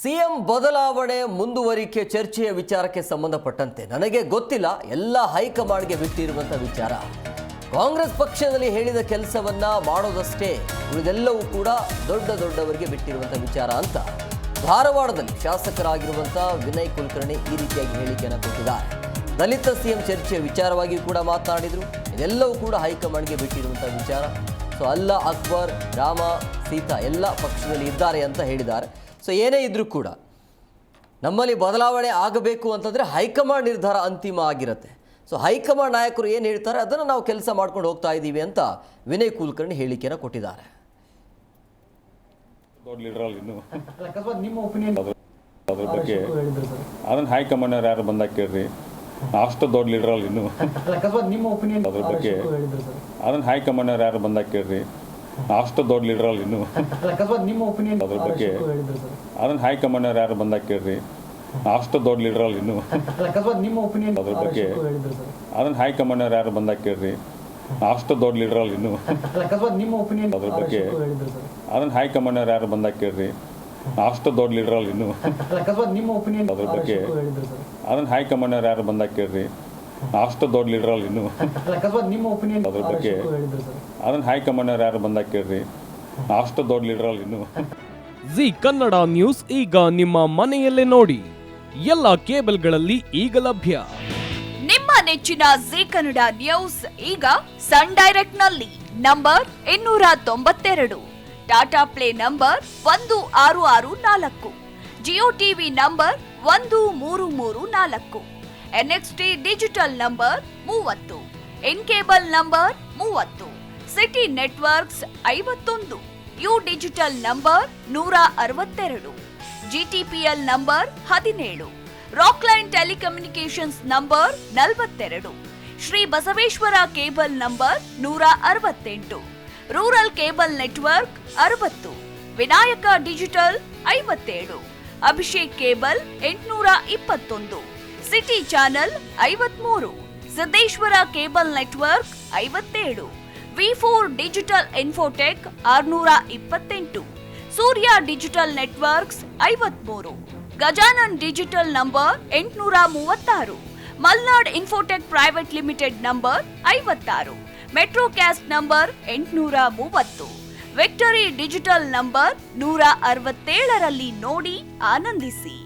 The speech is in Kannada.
ಸಿಎಂ ಬದಲಾವಣೆ ಮುಂದುವರಿಕೆ ಚರ್ಚೆಯ ವಿಚಾರಕ್ಕೆ ಸಂಬಂಧಪಟ್ಟಂತೆ ನನಗೆ ಗೊತ್ತಿಲ್ಲ, ಎಲ್ಲ ಹೈಕಮಾಂಡ್ಗೆ ಬಿಟ್ಟಿರುವಂತ ವಿಚಾರ. ಕಾಂಗ್ರೆಸ್ ಪಕ್ಷದಲ್ಲಿ ಹೇಳಿದ ಕೆಲಸವನ್ನ ಮಾಡೋದಷ್ಟೇ, ಉಳಿದೆಲ್ಲವೂ ಕೂಡ ದೊಡ್ಡವರಿಗೆ ಬಿಟ್ಟಿರುವಂತ ವಿಚಾರ ಅಂತ ಧಾರವಾಡದಲ್ಲಿ ಶಾಸಕರಾಗಿರುವಂತ ವಿನಯ್ ಕುಲಕರ್ಣಿ ಈ ರೀತಿಯಾಗಿ ಹೇಳಿಕೆಯನ್ನು ಕೊಟ್ಟಿದ್ದಾರೆ. ದಲಿತ ಸಿಎಂ ಚರ್ಚೆಯ ವಿಚಾರವಾಗಿ ಕೂಡ ಮಾತನಾಡಿದರು. ಇದೆಲ್ಲವೂ ಕೂಡ ಹೈಕಮಾಂಡ್ಗೆ ಬಿಟ್ಟಿರುವಂತ ವಿಚಾರ. ಸೊ ಅಲ್ಲಾ ಅಕ್ಬರ್, ರಾಮ, ಸೀತಾ ಎಲ್ಲ ಪಕ್ಷದಲ್ಲಿ ಇದ್ದಾರೆ ಅಂತ ಹೇಳಿದ್ದಾರೆ. ಸೊ ಏನೇ ಇದ್ರೂ ಕೂಡ ನಮ್ಮಲ್ಲಿ ಬದಲಾವಣೆ ಆಗಬೇಕು ಅಂತಂದರೆ ಹೈಕಮಾಂಡ್ ನಿರ್ಧಾರ ಅಂತಿಮ ಆಗಿರುತ್ತೆ. ಸೊ ಹೈಕಮಾಂಡ್ ನಾಯಕರು ಏನು ಹೇಳ್ತಾರೆ ಅದನ್ನು ನಾವು ಕೆಲಸ ಮಾಡ್ಕೊಂಡು ಹೋಗ್ತಾ ಇದ್ದೀವಿ ಅಂತ ವಿನಯ್ ಕುಲಕರ್ಣಿ ಹೇಳಿಕೆಯನ್ನು ಕೊಟ್ಟಿದ್ದಾರೆ. ಅದ್ರ ಬಗ್ಗೆ ಅದನ್ನ ಹೈಕಮಾಂಡ್ ಯಾರು ಬಂದಾಗ ಕೇಳ್ರಿ, ಅಷ್ಟು ದೊಡ್ಡ ಲೀಡರ್ ಅಲ್ಲ ಇನ್ನು. ಅದ್ರ ಬಗ್ಗೆ ಅದನ್ನ ಹೈಕಮಾಂಡ್ ಯಾರು ಬಂದಾಗ ಕೇಳ್ರಿ, ಅಷ್ಟು ದೊಡ್ಡ ಲೀಡರ್ ಅಲ್ಲ ಇನ್ನು. ಅದ್ರ ಬಗ್ಗೆ ಅದನ್ನ ಹೈಕಮಾಂಡ್ ಯಾರು ಬಂದಾಗ ಕೇಳ್ರಿ, ಅಷ್ಟು ದೊಡ್ಡ ಲೀಡರ್ ಅಲ್ಲ ಇನ್ನು. ಅದ್ರ ಬಗ್ಗೆ ಅದನ್ನ ಹೈಕಮಾಂಡ್ ಯಾರು ಬಂದಾಗ ಕೇಳ್ರಿ, ಅಷ್ಟು ದೊಡ್ಡ ಲೀಡರ್ ಅಲ್ಲ ಇನ್ನು. ಅದ್ರ ಬಗ್ಗೆ ಅದನ್ನ ಹೈಕಮಾಂಡ್ ಯಾರು ಬಂದಾಗ ಕೇಳ್ರಿ, ಅಷ್ಟು ದೊಡ್ಡ ಲೀಡರ್ ಅಲ್ಲ ಇನ್ನು. ಅದ್ರ ಬಗ್ಗೆ ಅದನ್ನ ಹೈಕಮಾಂಡ್ ಯಾರು ಬಂದಾಗ ಕೇಳ್ರಿ, ಅಷ್ಟು ದೊಡ್ಡ ಲೀಡರ್ ಅಲ್ಲ ಇನ್ನು. ಅದ್ರ ಬಗ್ಗೆ ಅದನ್ನ ಹೈಕಮಾಂಡ್ ಯಾರು ಬಂದಾಗ ಕೇಳ್ರಿ, ಅಷ್ಟು ದೊಡ್ಡ ಲೀಡರ್ ಅಲ್ಲ ಇನ್ನು. ಜಿ ಕನ್ನಡ ನ್ಯೂಸ್ ಈಗ ನಿಮ್ಮ ಮನೆಯಲ್ಲೇ ನೋಡಿ, ಎಲ್ಲ ಕೇಬಲ್ಗಳಲ್ಲಿ ಈಗ ಲಭ್ಯ. ನಿಮ್ಮ ನೆಚ್ಚಿನ ಜಿ ಕನ್ನಡ ನ್ಯೂಸ್ ಈಗ ಸನ್ ಡೈರೆಕ್ಟ್ ನಲ್ಲಿ number 292, Tata Play number 1664, Jio TV number 1334, NXT digital number 30, in cable number 30, city networks 51, U digital number 162, GTPL number 17, Rockline telecommunications number 42, Shri Basaveshwara cable number 168, rural cable network 60, Vinayaka digital 57, Abhishek cable 821, city channel 53, Siddeshwara cable network 57, ವಿ4 digital infotech 628, Surya digital networks 53, Gajanan digital number 836, Malnad infotech private limited number 56, Metrocast number 830, Victory digital number 167ರಲ್ಲಿ ನೋಡಿ ಆನಂದಿಸಿ.